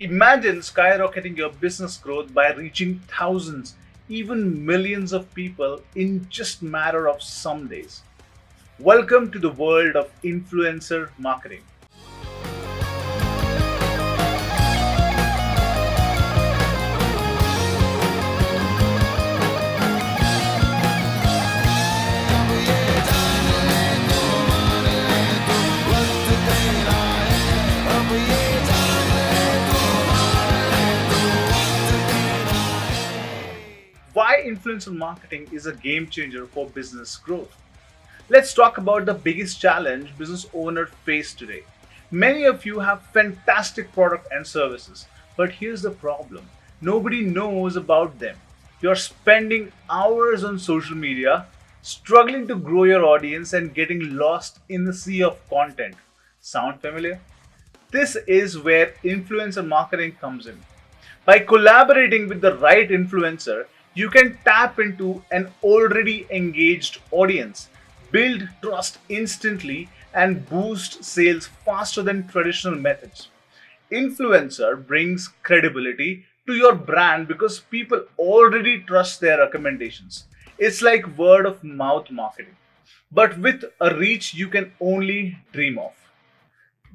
Imagine skyrocketing your business growth by reaching thousands, even millions of people in just matter of some days. Welcome to the world of influencer marketing. Why influencer marketing is a game changer for business growth. Let's talk about the biggest challenge business owners face today. Many of you have fantastic product and services, but here's the problem. Nobody knows about them. You're spending hours on social media, struggling to grow your audience and getting lost in the sea of content. Sound familiar? This is where influencer marketing comes in. By collaborating with the right influencer, you can tap into an already engaged audience, build trust instantly, and boost sales faster than traditional methods. Influencer brings credibility to your brand because people already trust their recommendations. It's like word of mouth marketing, but with a reach you can only dream of.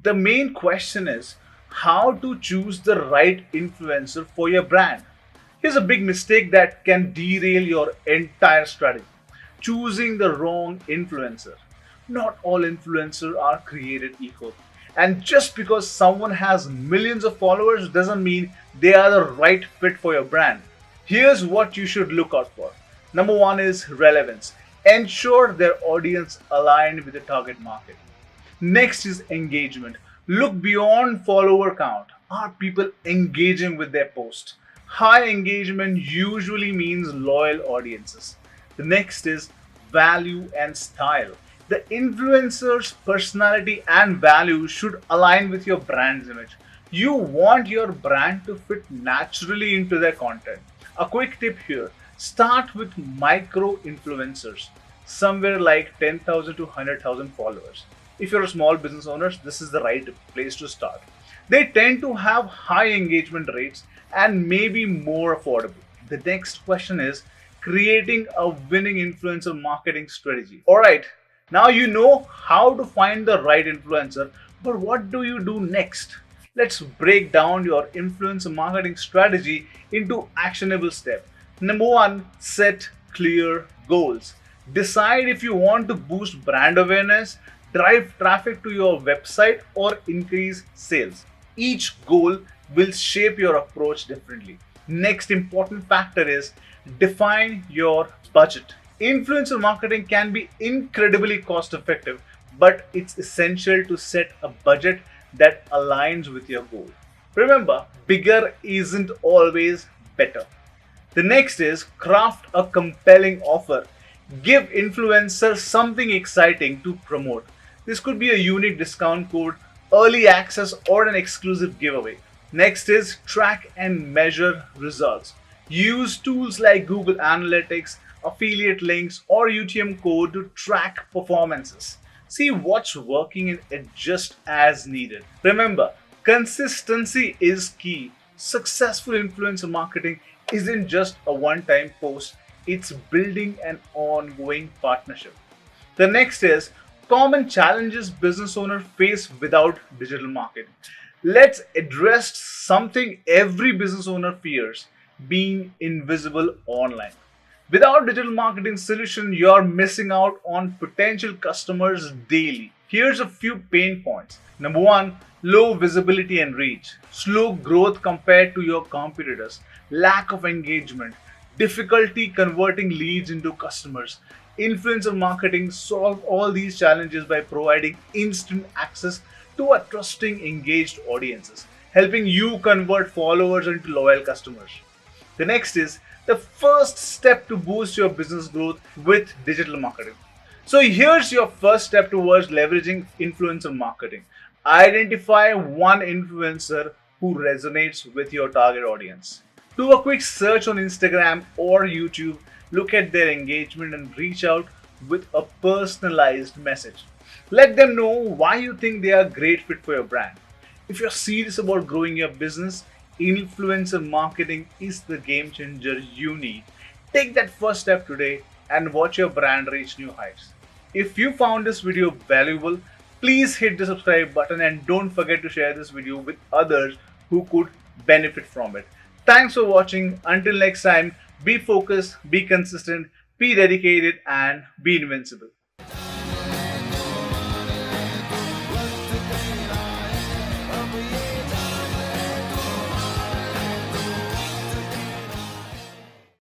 The main question is how to choose the right influencer for your brand. Here's a big mistake that can derail your entire strategy: choosing the wrong influencer. Not all influencers are created equal. And just because someone has millions of followers doesn't mean they are the right fit for your brand. Here's what you should look out for. Number one is relevance. Ensure their audience aligned with the target market. Next is engagement. Look beyond follower count. Are people engaging with their post? High engagement usually means loyal audiences. The next is value and style. The influencer's personality and values should align with your brand's image. You want your brand to fit naturally into their content. A quick tip here: start with micro influencers, somewhere like 10,000 to 100,000 followers. If you're a small business owner, this is the right place to start. They tend to have high engagement rates and may be more affordable. The next question is creating a winning influencer marketing strategy. All right, now you know how to find the right influencer, but what do you do next? Let's break down your influencer marketing strategy into actionable steps. Number one, set clear goals. Decide if you want to boost brand awareness, drive traffic to your website, or increase sales. Each goal will shape your approach differently. Next important factor is define your budget. Influencer marketing can be incredibly cost effective, but it's essential to set a budget that aligns with your goal. Remember, bigger isn't always better. The next is craft a compelling offer. Give influencers something exciting to promote. This could be a unique discount code, early access, or an exclusive giveaway. Next is track and measure results. Use tools like Google Analytics, affiliate links, or UTM code to track performances. See what's working and adjust as needed. Remember, consistency is key. Successful influencer marketing isn't just a one time post, it's building an ongoing partnership. The next is common challenges business owners face without digital marketing. Let's address something every business owner fears: being invisible online. Without digital marketing solution, you're missing out on potential customers daily. Here's a few pain points. Number one, low visibility and reach, slow growth compared to your competitors, lack of engagement, difficulty converting leads into customers. Influencer marketing solve all these challenges by providing instant access to a trusting, engaged audiences, helping you convert followers into loyal customers. The next is the first step to boost your business growth with digital marketing. So here's your first step towards leveraging influencer marketing. Identify one influencer who resonates with your target audience. Do a quick search on Instagram or YouTube, look at their engagement and reach out with a personalized message. Let them know why you think they are a great fit for your brand. If you're serious about growing your business, influencer marketing is the game changer you need. Take that first step today and watch your brand reach new heights. If you found this video valuable, please hit the subscribe button and don't forget to share this video with others who could benefit from it. Thanks for watching. Until next time, be focused, be consistent, be dedicated, and be invincible.